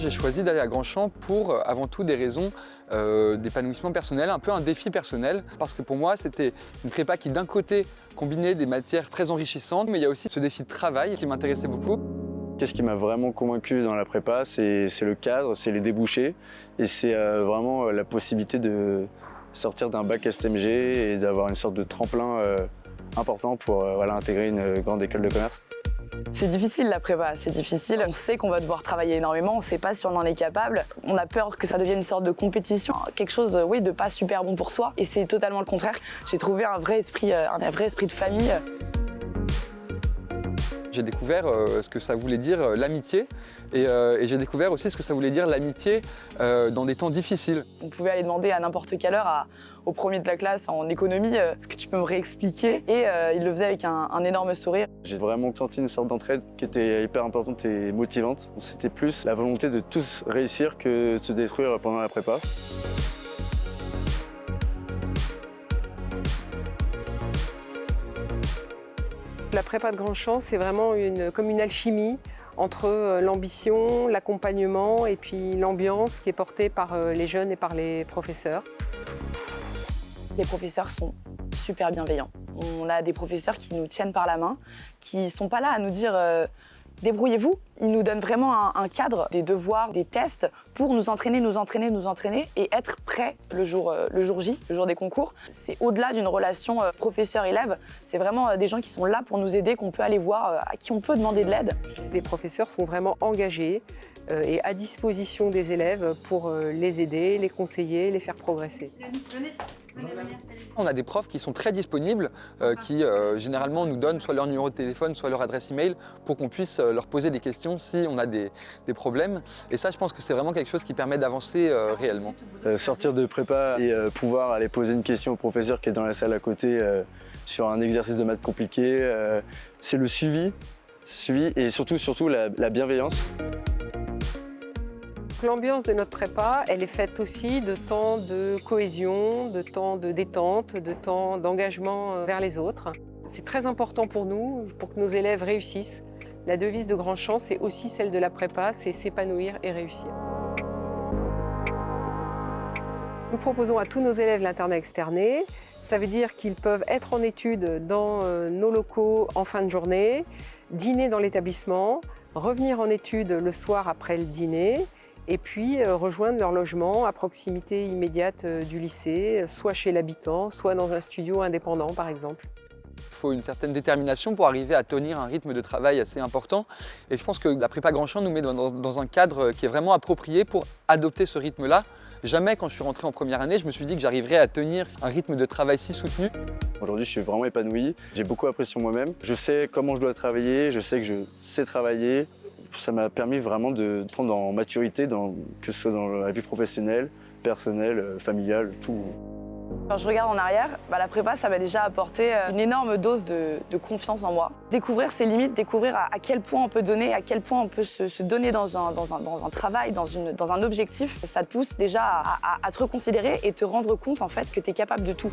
J'ai choisi d'aller à Grand-Champ pour, avant tout, des raisons d'épanouissement personnel, un peu un défi personnel, parce que pour moi, c'était une prépa qui, d'un côté, combinait des matières très enrichissantes, mais il y a aussi ce défi de travail qui m'intéressait beaucoup. Qu'est-ce qui m'a vraiment convaincu dans la prépa, c'est le cadre, c'est les débouchés, et c'est vraiment la possibilité de sortir d'un bac STMG et d'avoir une sorte de tremplin important pour intégrer une grande école de commerce. C'est difficile la prépa, c'est difficile. On sait qu'on va devoir travailler énormément, on ne sait pas si on en est capable. On a peur que ça devienne une sorte de compétition, quelque chose oui, de pas super bon pour soi. Et c'est totalement le contraire. J'ai trouvé un vrai esprit de famille. J'ai découvert ce que ça voulait dire l'amitié et j'ai découvert aussi ce que ça voulait dire l'amitié dans des temps difficiles. On pouvait aller demander à n'importe quelle heure au premier de la classe en économie ce que tu peux me réexpliquer et il le faisait avec un énorme sourire. J'ai vraiment senti une sorte d'entraide qui était hyper importante et motivante. C'était plus la volonté de tous réussir que de se détruire pendant la prépa. La prépa de Grand-Champ, c'est vraiment comme une alchimie entre l'ambition, l'accompagnement et puis l'ambiance qui est portée par les jeunes et par les professeurs. Les professeurs sont super bienveillants. On a des professeurs qui nous tiennent par la main, qui ne sont pas là à nous dire débrouillez-vous. Ils nous donnent vraiment un cadre, des devoirs, des tests pour nous entraîner et être prêts le jour J, le jour des concours. C'est au-delà d'une relation professeur-élève, c'est vraiment des gens qui sont là pour nous aider, qu'on peut aller voir, à qui on peut demander de l'aide. Les professeurs sont vraiment engagés et à disposition des élèves pour les aider, les conseiller, les faire progresser. On a des profs qui sont très disponibles, qui généralement nous donnent soit leur numéro de téléphone, soit leur adresse email pour qu'on puisse leur poser des questions si on a des problèmes. Et ça, je pense que c'est vraiment quelque chose qui permet d'avancer réellement. Sortir de prépa et pouvoir aller poser une question au professeur qui est dans la salle à côté sur un exercice de maths compliqué, c'est le suivi et surtout la bienveillance. L'ambiance de notre prépa, elle est faite aussi de temps de cohésion, de temps de détente, de temps d'engagement vers les autres. C'est très important pour nous, pour que nos élèves réussissent. La devise de Grand-Champ, c'est aussi celle de la prépa, c'est s'épanouir et réussir. Nous proposons à tous nos élèves l'internat externé. Ça veut dire qu'ils peuvent être en études dans nos locaux en fin de journée, dîner dans l'établissement, revenir en études le soir après le dîner, et puis rejoindre leur logement à proximité immédiate du lycée, soit chez l'habitant, soit dans un studio indépendant par exemple. Il faut une certaine détermination pour arriver à tenir un rythme de travail assez important. Et je pense que la prépa Grand-Champ nous met dans un cadre qui est vraiment approprié pour adopter ce rythme-là. Jamais quand je suis rentré en première année, je me suis dit que j'arriverais à tenir un rythme de travail si soutenu. Aujourd'hui, je suis vraiment épanoui. J'ai beaucoup appris sur moi-même. Je sais comment je dois travailler, je sais que je sais travailler. Ça m'a permis vraiment de prendre en maturité, que ce soit dans la vie professionnelle, personnelle, familiale, tout. Quand je regarde en arrière, la prépa, ça m'a déjà apporté une énorme dose de confiance en moi. Découvrir ses limites, découvrir à quel point on peut donner, à quel point on peut se donner dans un travail, dans un objectif, ça te pousse déjà à te reconsidérer et te rendre compte en fait que tu es capable de tout.